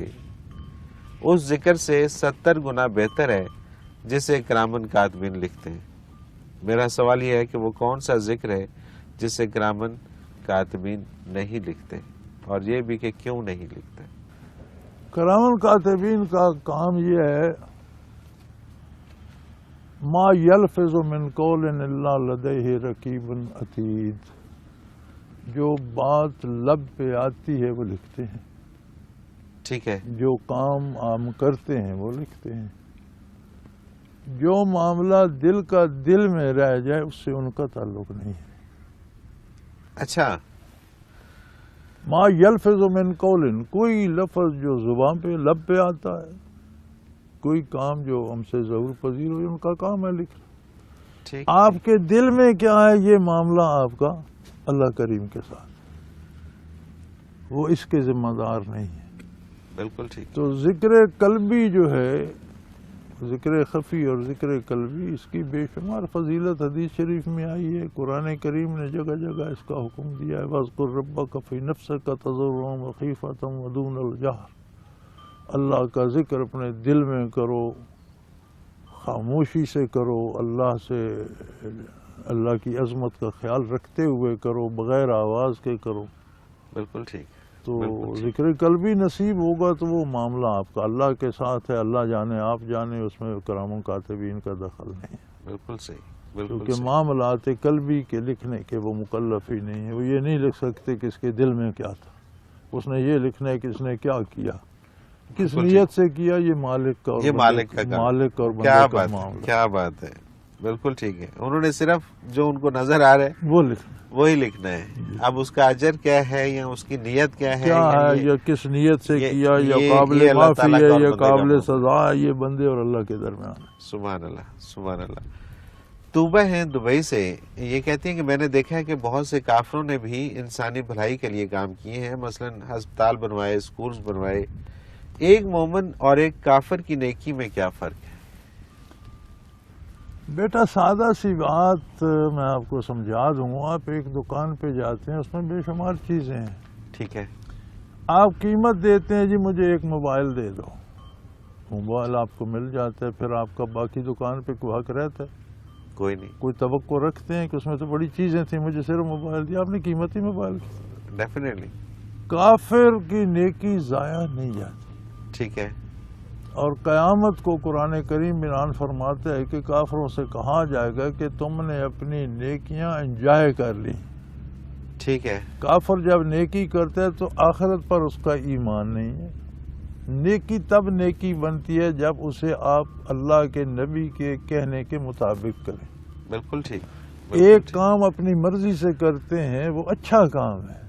اس ذکر سے 70 گنا بہتر ہے جسے کرامن کاتبین لکھتے ہیں. میرا سوال یہ ہے کہ وہ کون سا ذکر ہے جسے کرامن کاتبین نہیں لکھتے، اور یہ بھی کہ کیوں نہیں لکھتے؟ کرام الکاتبین کا کام یہ ہے، ما یلفظ من قول الا لدیہ رقیب عتید، جو بات لب پہ آتی ہے وہ لکھتے ہیں، ٹھیک ہے، جو کام ہم کرتے ہیں وہ لکھتے ہیں، جو معاملہ دل کا دل میں رہ جائے اس سے ان کا تعلق نہیں ہے۔ اچھا، ما یلفظ من قول، کوئی لفظ جو زبان پہ لب پہ آتا ہے، کوئی کام جو ہم سے ظہور پذیر ہو، ان کا کام ہے لکھنا۔ ٹھیک، آپ کے دل میں کیا ہے یہ معاملہ آپ کا اللہ کریم کے ساتھ، وہ اس کے ذمہ دار نہیں ہے۔ بالکل ٹھیک، تو ذکر قلبی جو ہے، ذکر خفی اور ذکر قلبی، اس کی بے شمار فضیلت حدیث شریف میں آئی ہے، قرآن کریم نے جگہ جگہ اس کا حکم دیا ہے، وَاذْكُرْ رَبَّكَ فِي نَفْسِكَ تَضَرُّعًا وَخِيفَةً وَدُونَ الْجَهْرِ، اللہ کا ذکر اپنے دل میں کرو، خاموشی سے کرو، اللہ سے، اللہ کی عظمت کا خیال رکھتے ہوئے کرو، بغیر آواز کے کرو۔ بالکل ٹھیک، تو بالکل ٹھیک، ذکر قلبی نصیب ہوگا تو وہ معاملہ آپ کا اللہ کے ساتھ ہے، اللہ جانے آپ جانے، اس میں کرام کاتبین کا دخل نہیں ہے، بالکل صحیح، بالکل کیونکہ صحیح، معاملات قلبی کے لکھنے کے وہ مکلف ہی نہیں ہے، وہ یہ نہیں لکھ سکتے کہ اس کے دل میں کیا تھا، اس نے یہ لکھنا ہے کہ اس نے کیا کیا، کس بالکل نیت سے کیا، یہ مالک کا اور یہ بندے مالک کا کام، مالک اور کیا بندے کا بات ہے، معاملہ، کیا بات ہے، بالکل ٹھیک ہے، انہوں نے صرف جو ان کو نظر آ رہا ہے وہ لکھنا وہی لکھنا ہے۔ اب اس کا اجر کیا ہے یا اس کی نیت کیا ہے، کیا ہے، یہ یا کس نیت سے کیا، یا یہ قابل اللہ معافی تعالیٰ ہے کا اور یا بندے کا قابل معاملہ۔ سزا ہے، یہ بندے اور اللہ کے درمیان ہے۔ سبحان اللہ، سبحان اللہ۔ طوبہ ہیں دبئی سے، یہ کہتی ہیں کہ میں نے دیکھا ہے کہ بہت سے کافروں نے بھی انسانی بھلائی کے لیے کام کیے ہیں، مثلا ہسپتال بنوائے، اسکولز بنوائے، ایک مومن اور ایک کافر کی نیکی میں کیا فرق ہے؟ بیٹا سادہ سی بات میں آپ کو سمجھا دوں، آپ ایک دکان پہ جاتے ہیں، اس میں بے شمار چیزیں ہیں، ٹھیک ہے، آپ قیمت دیتے ہیں، جی مجھے ایک موبائل دے دو، موبائل آپ کو مل جاتا ہے، پھر آپ کا باقی دکان پہ کوئی حق رہتا ہے؟ کوئی نہیں، کوئی توقع رکھتے ہیں کہ اس میں تو بڑی چیزیں تھیں، مجھے صرف موبائل دیا، آپ نے قیمت ہی موبائل کی۔ ڈیفینیٹلی، کافر کی نیکی ضائع نہیں جاتی، ٹھیک ہے، اور قیامت کو قرآن کریم بیان فرماتا ہے کہ کافروں سے کہا جائے گا کہ تم نے اپنی نیکیاں انجوائے کر لی۔ ٹھیک ہے، کافر جب نیکی کرتا ہے تو آخرت پر اس کا ایمان نہیں ہے۔ نیکی تب نیکی بنتی ہے جب اسے آپ اللہ کے نبی کے کہنے کے مطابق کریں۔ بالکل ٹھیک، بالکل ایک ٹھیک، کام اپنی مرضی سے کرتے ہیں وہ اچھا کام ہے،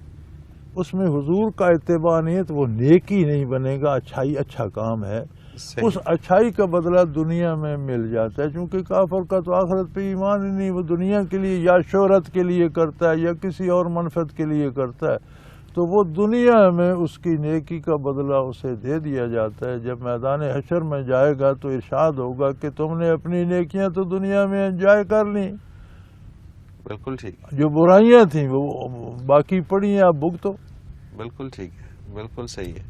اس میں حضور کا اتباع نہیں ہے تو وہ نیکی نہیں بنے گا، اچھائی اچھا کام ہے، صحیح، اس اچھائی کا بدلہ دنیا میں مل جاتا ہے، چونکہ کافر کا تو آخرت پہ ایمان ہی نہیں، وہ دنیا کے لیے یا شہرت کے لیے کرتا ہے یا کسی اور منفعت کے لیے کرتا ہے، تو وہ دنیا میں اس کی نیکی کا بدلہ اسے دے دیا جاتا ہے۔ جب میدان حشر میں جائے گا تو ارشاد ہوگا کہ تم نے اپنی نیکیاں تو دنیا میں انجوائے کر لیں، بالکل ٹھیک، جو برائیاں تھیں وہ باقی پڑی ہیں، آپ بھگتو۔ بالکل ٹھیک ہے، بالکل صحیح ہے،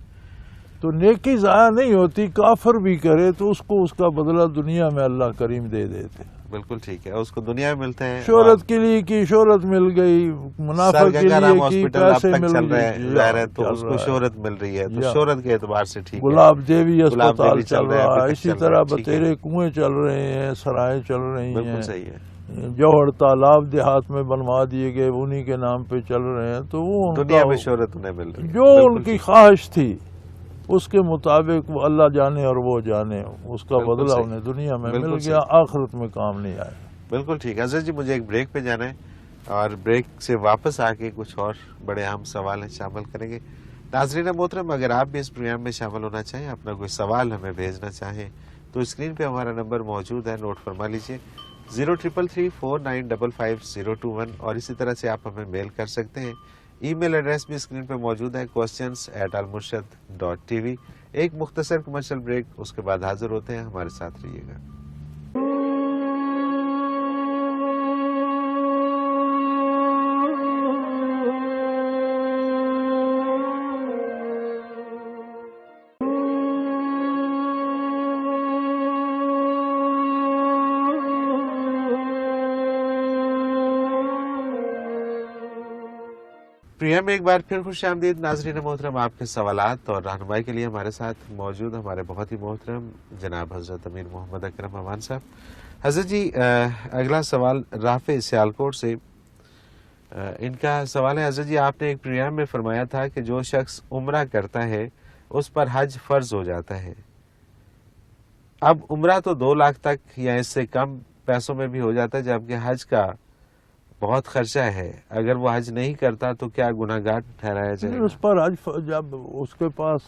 تو نیکی ضائع نہیں ہوتی، کافر بھی کرے تو اس کو اس کا بدلہ دنیا میں اللہ کریم دے دیتے۔ بالکل ٹھیک ہے، اس کو دنیا میں ملتے ہیں، شہرت کے لیے کی، شہرت مل گئی، منافع سر کے گنگا رام لیے کی، ہاسپٹل اب پیسے تک مل چل رہے گئے، ہیں، ظاہر ہے تو چل اس کو رہا ہے۔ شہرت مل رہی ہے، تو یا شہرت کے اعتبار سے ٹھیک ہے، گلاب دیوی گلاب اسپتال دیوی چل رہا ابھی ہے، تک اسی چل رہا طرح ہے، ٹھیک ہے، بتیرے کنویں چل رہے ہیں، سرائیں چل رہی بالکل ہیں، صحیح ہے، جوہر تالاب دیہات میں بنوا دیے گئے، انہی کے نام پہ چل رہے ہیں، تو وہ ان دنیا کا میں شہرت انہیں مل رہی ہے، جو بالکل ان کی ٹھیک، خواہش تھی اس کے مطابق وہ اللہ جانے اور وہ جانے، اس کا بالکل بدلہ صحیح، انہیں دنیا میں بالکل مل گیا، صحیح، آخرت میں کام نہیں آئے۔ بالکل ٹھیک ہے۔ حضرت جی مجھے ایک بریک پہ جانا ہے، اور بریک سے واپس آ کے کچھ اور بڑے اہم سوال ہیں شامل کریں گے۔ ناظرین محترم، اگر آپ بھی اس پروگرام میں شامل ہونا چاہیں، اپنا کوئی سوال ہمیں بھیجنا چاہیں تو اسکرین پہ ہمارا نمبر موجود ہے، نوٹ فرما لیجئے، 0333455021، اور اسی طرح سے آپ ہمیں میل کر سکتے ہیں۔ ای میل ایڈریس بھی اسکرین پہ موجود ہے، questions@almurshid.tv۔ ایک مختصر کمرشل بریک، اس کے بعد حاضر ہوتے ہیں، ہمارے ساتھ رہیے گا۔ پروگرام میں ایک بار پھر خوش آمدید ناظرین محترم. آپ کے سوالات اور رہنمائی کے لیے ہمارے ساتھ موجود ہمارے بہت ہی محترم جناب حضرت امیر محمد اکرم امان صاحب. حضرت جی اگلا سوال رافع سیالکوٹ سے. ان کا سوال ہے حضرت جی آپ نے ایک پروگرام میں فرمایا تھا کہ جو شخص عمرہ کرتا ہے اس پر حج فرض ہو جاتا ہے. اب عمرہ تو 2 لاکھ تک یا اس سے کم پیسوں میں بھی ہو جاتا ہے جبکہ حج کا بہت خرچہ ہے. اگر وہ حج نہیں کرتا تو کیا گناہگار ٹھہرایا جائے گا؟ اس پر حج جب اس کے پاس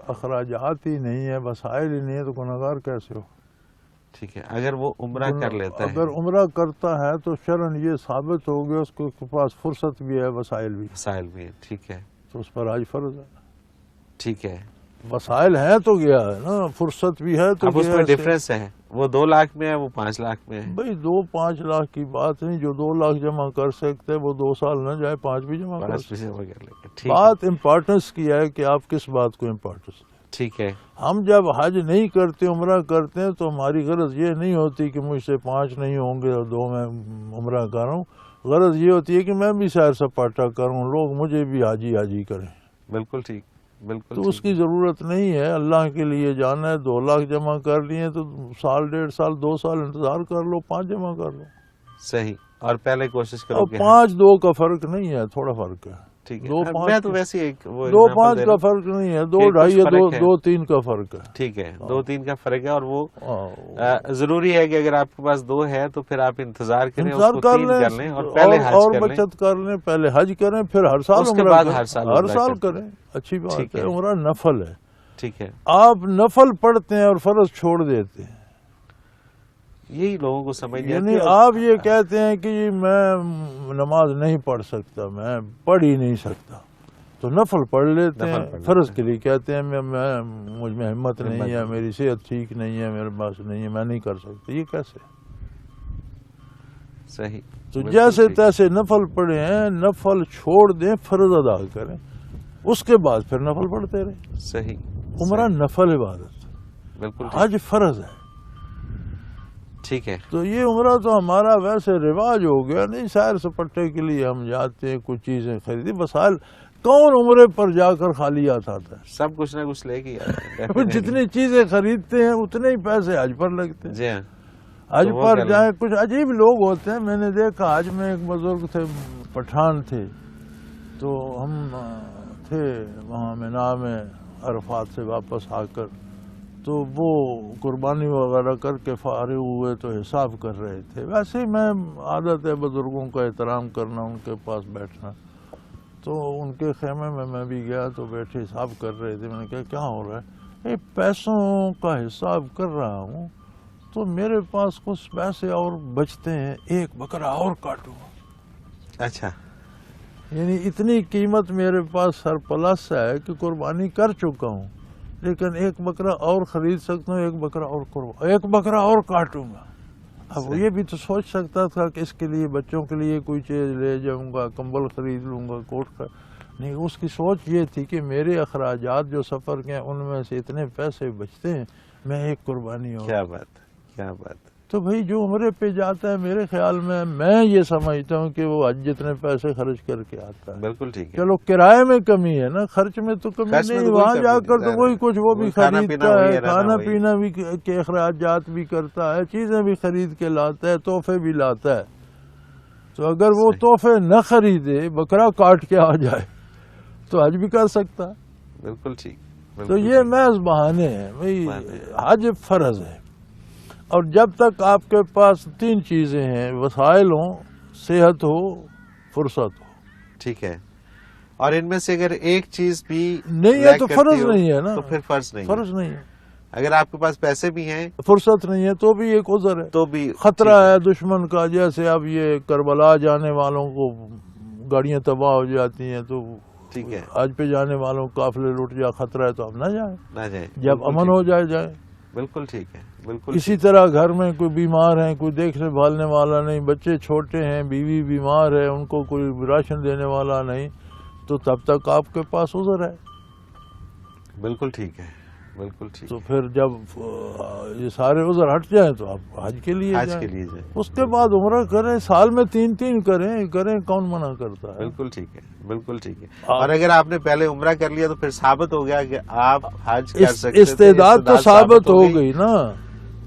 اخراجات ہی نہیں ہے، وسائل ہی نہیں ہے، تو گناہگار کیسے ہو؟ ٹھیک ہے. اگر وہ عمرہ کر لیتا ہے، اگر عمرہ کرتا ہے تو شرعاً یہ ثابت ہو گیا اس کے پاس فرصت بھی ہے، وسائل بھی، وسائل بھی ہے. ٹھیک ہے. تو اس پر حج فرض ہے. ٹھیک ہے. وسائل ہیں تو گیا ہے نا، فرصت بھی ہے تو اب اس گیا میں ہے. ڈفرینس ہے، وہ 2 لاکھ میں ہے، وہ 5 لاکھ میں ہے. بھائی 2-5 لاکھ کی بات نہیں، جو 2 لاکھ جمع کر سکتے وہ 2 سال نہ جائے 5 بھی جمع کر سکتے. ٹھیک ہے. بات امپورٹنس کی ہے کہ آپ کس بات کو امپورٹنس دیں. ٹھیک ہے. ہم جب حج نہیں کرتے، عمرہ کرتے ہیں، تو ہماری غرض یہ نہیں ہوتی کہ مجھ سے 5 نہیں ہوں گے اور 2 میں عمرہ کروں. غرض یہ ہوتی ہے کہ میں بھی سیر سپاٹا کروں، لوگ مجھے بھی حاجی حاجی کریں. بالکل ٹھیک. بالکل. تو اس کی ضرورت نہیں ہے. اللہ کے لیے جانا ہے، 2 لاکھ جمع کر لیے تو 1.5 سال 2 سال انتظار کر لو، 5 جمع کر لو. صحیح. اور پہلے کوشش کرو اور کہ 5-2 کا فرق نہیں ہے، تھوڑا فرق ہے. ٹھیک ہے. 2-5 میں تو ویسے ایک 2-5 کا فرق نہیں ہے، 2-2.5 یا 2-3 کا فرق ہے. ٹھیک ہے. 2-3 کا فرق ہے. اور وہ ضروری ہے کہ اگر آپ کے پاس 2 ہے تو پھر آپ انتظار کریں، اس کو 3 کر لیں اور پہلے حج اور کر لیں، بچت کر لیں. پہلے حج کریں، پھر ہر سال اس کے عمرہ بعد کریں. ہر سال کریں. اچھی بات ہے. عمرہ نفل ہے. ٹھیک ہے. آپ نفل پڑھتے ہیں اور فرض چھوڑ دیتے ہیں. یہی لوگوں کو سمجھ نہیں یعنی آتی. آپ یہ کہتے ہیں کہ میں نماز نہیں پڑھ سکتا، میں پڑھ ہی نہیں سکتا، تو نفل پڑھ لیتے ہیں. فرض کے لیے کہتے ہیں مجھ میں ہمت نہیں ہے، میری صحت ٹھیک نہیں ہے، میرے پاس نہیں ہے، میں نہیں کر سکتا. یہ کیسے؟ صحیح. تو جیسے تیسے نفل پڑھے ہیں، نفل چھوڑ دیں، فرض ادا کریں، اس کے بعد پھر نفل پڑھتے رہیں. صحیح. عمرہ نفل عبادت، بالکل. حج فرض ہے. ٹھیک ہے. تو یہ عمرہ تو ہمارا ویسے رواج ہو گیا. نہیں، سیر سپاٹے کے لیے ہم جاتے ہیں، کچھ چیزیں خریدی. وسائل کون عمرے پر جا کر خالی آتا تھا؟ سب کچھ نہ کچھ لے کے آتے ہیں. جتنی چیزیں خریدتے ہیں اتنے ہی پیسے حج پر لگتے ہیں. جی ہاں. حج پر جائیں. کچھ عجیب لوگ ہوتے ہیں. میں نے دیکھا حج میں ایک بزرگ تھے، پٹھان تھے، تو ہم تھے وہاں مینا میں عرفات سے واپس آ کر، تو وہ قربانی وغیرہ کر کے فارغ ہوئے تو حساب کر رہے تھے. ویسے ہی میں عادت ہے بزرگوں کا احترام کرنا، ان کے پاس بیٹھنا. تو ان کے خیمے میں بھی گیا تو بیٹھے حساب کر رہے تھے. میں نے کہا کیا ہو رہا ہے؟ پیسوں کا حساب کر رہا ہوں تو میرے پاس کچھ پیسے اور بچتے ہیں، 1 بکرا اور کاٹوں گا. اچھا. یعنی اتنی قیمت میرے پاس سرپلس ہے کہ قربانی کر چکا ہوں، لیکن 1 بکرا اور خرید سکتا ہوں، 1 بکرا اور کاٹوں گا. اب یہ بھی تو سوچ سکتا تھا کہ اس کے لیے بچوں کے لیے کوئی چیز لے جاؤں گا، کمبل خرید لوں گا، کوٹ کا نہیں. اس کی سوچ یہ تھی کہ میرے اخراجات جو سفر کے ہیں ان میں سے اتنے پیسے بچتے ہیں، میں 1 قربانی ہوں. کیا بات ہے، کیا بات. تو بھائی جو عمرے پہ جاتا ہے، میرے خیال میں یہ سمجھتا ہوں کہ وہ حج جتنے پیسے خرچ کر کے آتا ہے. بالکل ٹھیک ہے. چلو کرائے میں کمی ہے نا، خرچ میں تو کمی نہیں. وہاں جا کر تو وہی کچھ وہ بھی خریدتا ہے، کھانا پینا بھی کے اخراجات بھی کرتا ہے، چیزیں بھی خرید کے لاتا ہے، تحفے بھی لاتا ہے. تو اگر وہ تحفے نہ خریدے، بکرا کاٹ کے آ جائے تو حج بھی کر سکتا ہے. بالکل ٹھیک. تو یہ محض بہانے ہیں. بھائی حج فرض ہے، اور جب تک آپ کے پاس 3 چیزیں ہیں، وسائل ہوں، صحت ہو، فرصت ہو. ٹھیک ہے. اور ان میں سے اگر ایک چیز بھی نہیں ہے تو فرض نہیں ہے نا. تو پھر فرض نہیں ہے. اگر آپ کے پاس پیسے بھی ہیں، فرصت نہیں ہے تو بھی ایک عذر ہے، تو بھی خطرہ ہے دشمن کا. جیسے اب یہ کربلا جانے والوں کو گاڑیاں تباہ ہو جاتی ہیں، تو ٹھیک ہے، آج پہ جانے والوں کو قافلے لٹ جا، خطرہ ہے تو اب نہ جائیں. جب امن ہو جائے. بالکل ٹھیک ہے. بالکل. اسی طرح گھر میں کوئی بیمار ہے، کوئی دیکھنے بھالنے والا نہیں، بچے چھوٹے ہیں، بیوی بیمار ہے، ان کو کوئی راشن دینے والا نہیں، تو تب تک آپ کے پاس عذر ہے. بالکل ٹھیک ہے. بالکل ٹھیک تو پھر جب یہ سارے عذر ہٹ جائیں تو آپ حج کے لیے حج جائیں. کے لیے جائیں. اس کے بعد عمرہ کریں, سال میں 3 کریں, کون منع کرتا ہے؟ بالکل ٹھیک ہے, بالکل ٹھیک ہے. اور اگر آپ نے پہلے عمرہ کر لیا تو پھر ثابت ہو گیا کہ آپ حج کر سکتے تھے. استعداد تو ثابت ہو گئی نا.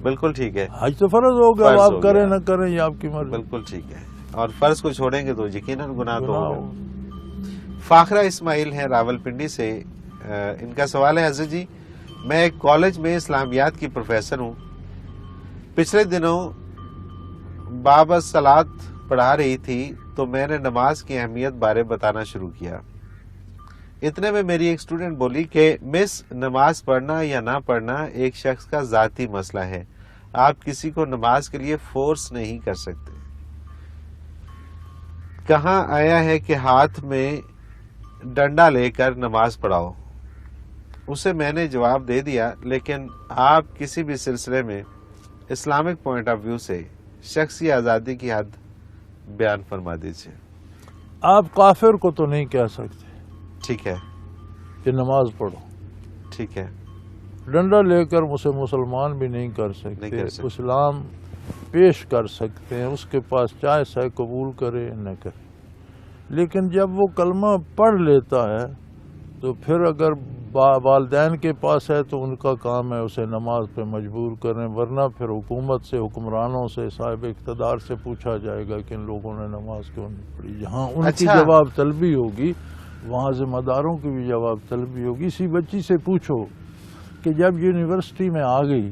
بالکل ٹھیک ہے. حج تو فرض ہو گیا, فرض آپ ہو کریں گیا. نہ کریں یہ آپ کی مرضی. بالکل ٹھیک ہے. اور فرض کو چھوڑیں گے تو یقیناً گناہ تو گناہ ہوگا. ہو. فاخرہ اسماعیل ہیں راولپنڈی سے. ان کا سوال ہے, حضرت جی میں ایک کالج میں اسلامیات کی پروفیسر ہوں. پچھلے دنوں باب الصلاۃ پڑھا رہی تھی تو میں نے نماز کی اہمیت بارے بتانا شروع کیا. اتنے میں میری ایک اسٹوڈنٹ بولی کہ مس, نماز پڑھنا یا نہ پڑھنا ایک شخص کا ذاتی مسئلہ ہے, آپ کسی کو نماز کے لیے فورس نہیں کر سکتے. کہاں آیا ہے کہ ہاتھ میں ڈنڈا لے کر نماز پڑھاؤ؟ اسے میں نے جواب دے دیا, لیکن آپ کسی بھی سلسلے میں اسلامک پوائنٹ آف ویو سے شخصی آزادی کی حد بیان فرما دیجیے. آپ کافر کو تو نہیں کہہ سکتے ٹھیک ہے, کہ نماز پڑھو. ٹھیک ہے, ڈنڈا لے کر اسے مسلمان بھی نہیں کر نہیں سکتے. کر سکتے. اسلام پیش کر سکتے ہیں, اس کے پاس چائس ہے, قبول کرے نہ کرے. لیکن جب وہ کلمہ پڑھ لیتا ہے تو پھر اگر والدین کے پاس ہے تو ان کا کام ہے اسے نماز پہ مجبور کریں, ورنہ پھر حکومت سے, حکمرانوں سے, صاحب اقتدار سے پوچھا جائے گا کہ ان لوگوں نے نماز کیوں نہیں پڑھی. جہاں ان کی اچھا. جواب طلبی ہوگی وہاں ذمہ داروں کی بھی جواب طلبی ہوگی. اسی بچی سے پوچھو کہ جب یونیورسٹی میں آ گئی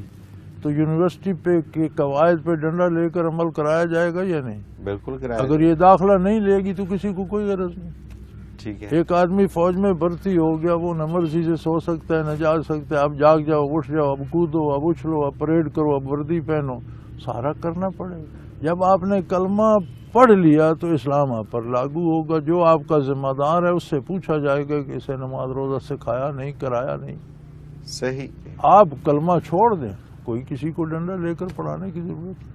تو یونیورسٹی پہ کے قواعد پہ ڈنڈا لے کر عمل کرایا جائے گا یا نہیں؟ بالکل کرایا. اگر یہ داخلہ نہیں لے گی تو کسی کو کوئی غرض نہیں. ٹھیک ہے, ایک آدمی فوج میں بھرتی ہو گیا, وہ نہ مرضی سے سو سکتا ہے نہ جاگ سکتا ہے. اب جاگ جاؤ, اٹھ جاؤ, اب کودو, اب اچھلو, اب پریڈ کرو, اب وردی پہنو, سارا کرنا پڑے گا. جب آپ نے کلمہ پڑھ لیا تو اسلام آپ پر لاگو ہوگا. جو آپ کا ذمہ دار ہے اس سے پوچھا جائے گا کہ اسے نماز روزہ سکھایا نہیں, کرایا نہیں. صحیح. آپ کلمہ چھوڑ دیں, کوئی کسی کو ڈنڈا لے کر پڑھانے کی ضرورت نہیں.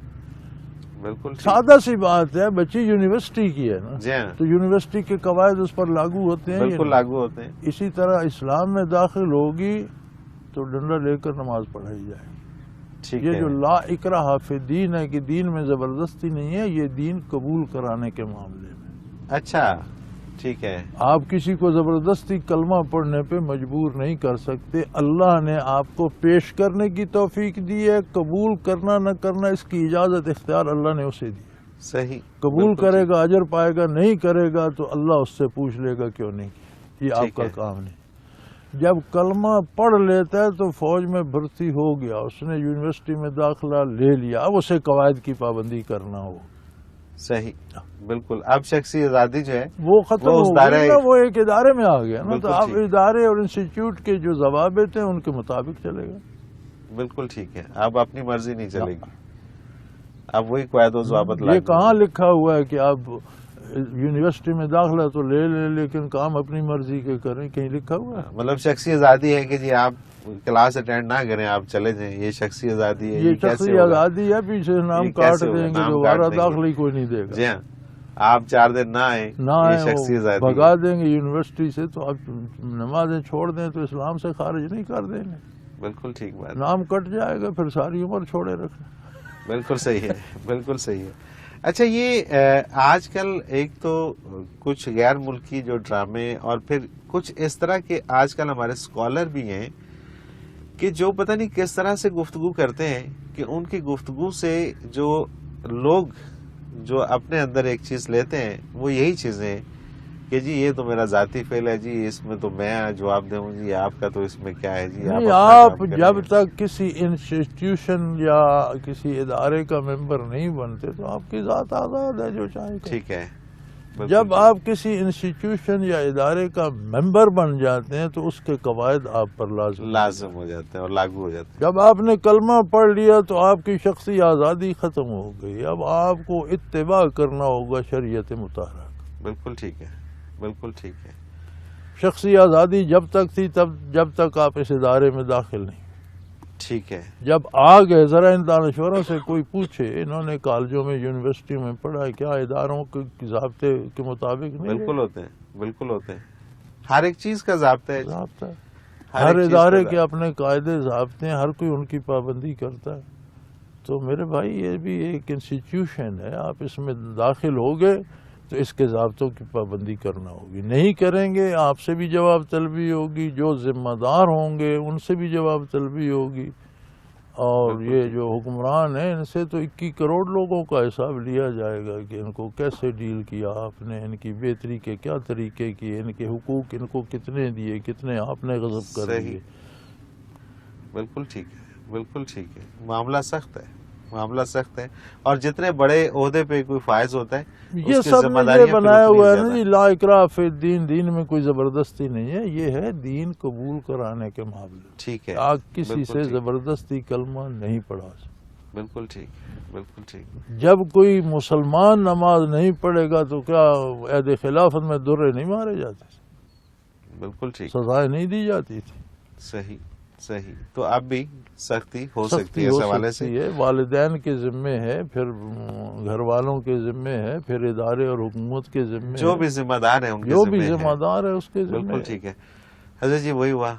بالکل ٹھیک. سادہ سی بات ہے, بچی یونیورسٹی کی ہے نا, جی ہاں, تو یونیورسٹی کے قواعد اس پر لاگو ہوتے ہیں. بالکل لاگو ہوتے ہیں. اسی طرح اسلام میں داخل ہوگی تو ڈنڈا لے کر نماز پڑھائی جائے گی. ٹھیک یہ ہے. جو لا اکراہ فی الدین ہے کہ دین میں زبردستی نہیں ہے, یہ دین قبول کرانے کے معاملے میں. اچھا ٹھیک ہے. آپ کسی کو زبردستی کلمہ پڑھنے پہ مجبور نہیں کر سکتے. اللہ نے آپ کو پیش کرنے کی توفیق دی ہے, قبول کرنا نہ کرنا اس کی اجازت اختیار اللہ نے اسے دی. صحیح. قبول بالکل کرے ٹھیک. گا اجر پائے گا, نہیں کرے گا تو اللہ اس سے پوچھ لے گا کیوں نہیں کیا. یہ آپ ٹھیک کا ہے. کام نہیں. جب کلمہ پڑھ لیتا ہے تو فوج میں بھرتی ہو گیا, اس نے یونیورسٹی میں داخلہ لے لیا, اب اسے قواعد کی پابندی کرنا ہو. صحیح. بالکل. اب شخصی آزادی جو ہے وہ ختم وہ اس ہو دائرے- گئی نا, وہ ایک ادارے میں آ گیا نا, بالکل تو آپ ٹھیک. ادارے اور انسٹیٹیوٹ کے جو ضوابط ہیں ان کے مطابق چلے گا. بالکل ٹھیک ہے. اب اپنی مرضی نہیں چلے گی, اب وہی قواعد و ضوابط یہ لاگو کہاں لکھا ہوا ہے کہ آپ یونیورسٹی میں داخلہ تو لے لیں لیکن کام اپنی مرضی کے کریں؟ کہیں لکھا ہوا ہے؟ مطلب شخصی آزادی ہے کہ جی آپ کلاس اٹینڈ نہ کریں, آپ چلے جائیں, یہ شخصی آزادی ہے؟ یہ کیسے شخصی ہوگا؟ آزادی ہے, پیچھے یہ نام کیسے کاٹ ہوگا؟ دیں گے, نام دوبارہ کاٹ دیں گے. داخلہ ہی کوئی نہیں دے گا. جی ہاں, آپ 4 دن نہ آئیں, نہ یہ آئے شخصی وہ آزادی بھگا ہے. دیں گے یونیورسٹی سے, تو آپ نمازیں چھوڑ دیں تو اسلام سے خارج نہیں کر دیں گے. بالکل ٹھیک بات. نام کٹ جائے گا, پھر ساری عمر چھوڑے رکھنا. بالکل صحیح ہے, بالکل صحیح ہے. اچھا, یہ آج کل ایک تو کچھ غیر ملکی جو ڈرامے اور پھر کچھ اس طرح کے آج کل ہمارے اسکالر بھی ہیں کہ جو پتہ نہیں کس طرح سے گفتگو کرتے ہیں کہ ان کی گفتگو سے جو لوگ جو اپنے اندر ایک چیز لیتے ہیں وہ یہی چیزیں ہیں کہ جی یہ تو میرا ذاتی فعل ہے, جی اس میں تو میں جواب دوں, جی آپ کا تو اس میں کیا ہے, جی نہیں, اپنا آپ کام کریں. جب تک کسی انسٹیٹیوشن یا کسی ادارے کا ممبر نہیں بنتے تو آپ کی ذات آزاد ہے, جو چاہے کریں. ٹھیک ہے. بالکل جب ٹھیک. آپ کسی انسٹیٹیوشن یا ادارے کا ممبر بن جاتے ہیں تو اس کے قواعد آپ پر لازم ہو جاتے ہیں اور لاگو ہو جاتے ہیں. جب آپ نے کلمہ پڑھ لیا تو آپ کی شخصی آزادی ختم ہو گئی. اب آپ کو اتباع کرنا ہوگا شریعت مطہرہ. بالکل ٹھیک ہے, بالکل ٹھیک ہے. شخصی آزادی جب تک تھی جب تک آپ اس ادارے میں داخل نہیں. ٹھیک ہے. جب آ گئے, ذرا ان دانشوروں سے کوئی پوچھے, انہوں نے کالجوں میں یونیورسٹی میں پڑھا, کیا اداروں کے ضابطے کے مطابق نہیں؟ بالکل ہوتے ہیں, بالکل ہوتے ہیں. ہر ایک چیز کا ضابطہ ہے. ضابطہ. ہر ایک چیز ادارے کا- کے اپنے قاعدے ضابطے ہیں، ہر کوئی ان کی پابندی کرتا ہے. تو میرے بھائی یہ بھی ایک انسٹیٹیوشن ہے، آپ اس میں داخل ہو گئے تو اس کے ضابطوں کی پابندی کرنا ہوگی. نہیں کریں گے آپ سے بھی جواب طلبی ہوگی، جو ذمہ دار ہوں گے ان سے بھی جواب طلبی ہوگی. اور بالکل یہ ٹھیک. جو حکمران ہیں ان سے تو 21 کروڑ لوگوں کا حساب لیا جائے گا کہ ان کو کیسے ڈیل کیا آپ نے، ان کی بہتری کے کیا طریقے کیے، ان کے حقوق ان کو کتنے دیے، کتنے آپ نے غصب کر صحیح. دیے. بالکل ٹھیک ہے، بالکل ٹھیک ہے. معاملہ سخت ہے، معاملہ سخت ہے. اور جتنے بڑے عہدے پہ کوئی فائز ہوتا ہے یہ اس کی سب ذمہ نے یہ داریاں پھر بنایا اتنی ہوا ہے نا زیادہ. جی، لا اکراہ فی الدین، دین میں کوئی زبردستی نہیں ہے، یہ ہے دین قبول کرانے کے معاملے. ٹھیک ہے، آپ کسی بالکل سے ٹھیک. زبردستی کلمہ نہیں پڑھا. بالکل ٹھیک، بالکل ٹھیک. جب کوئی مسلمان نماز نہیں پڑھے گا تو کیا عہد خلافت میں درے نہیں مارے جاتے تھے، بالکل ٹھیک. سزائیں نہیں دی جاتی تھی. صحیح، صحیح. تو اب بھی سختی ہو سکتی سختی ہے ہو اس حوالے سے. سکتی ہے، والدین کے ذمے ہے، پھر گھر والوں کے ذمے ہے، پھر ادارے اور حکومت کے ذمے جو ہے، بھی ذمہ دار ہیں ان کے جو بھی ذمہ ذمہ ہے. دار ہے اس کے ذمے بالکل ہے. ٹھیک ہے. حضرت جی وہی ہوا،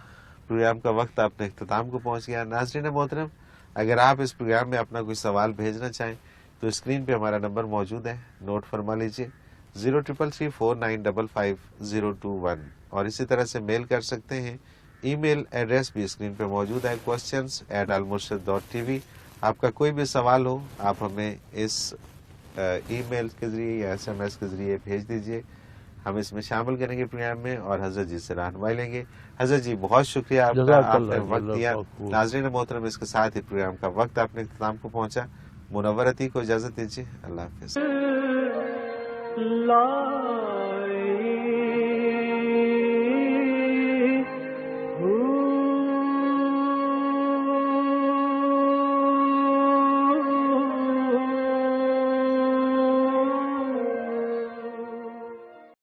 پروگرام کا وقت اپنے اختتام کو پہنچ گیا. ناظرین محترم، اگر آپ اس پروگرام میں اپنا کوئی سوال بھیجنا چاہیں تو اسکرین پہ ہمارا نمبر موجود ہے، نوٹ فرما لیجئے 0334955021. اور اسی طرح سے میل کر سکتے ہیں. ای میل ایڈریس بھی اسکرین پہ موجود ہے questions@almurshid.tv. آپ کا کوئی بھی سوال ہو آپ ہمیں اس ای میل کے ذریعے یا SMS کے ذریعے بھیج دیجئے. ہم اس میں شامل کریں گے پروگرام میں اور حضرت جی سے رہنمائی لیں گے. حضرت جی بہت شکریہ آپ کا، جزاک آپ اللہ نے جی، وقت اللہ دیا. پاک کو. ناظرین محترم، اس کے ساتھ ہی پروگرام کا وقت اپنے اختتام کو پہنچا. منورتی کو اجازت دیجیے. اللہ حافظ. لا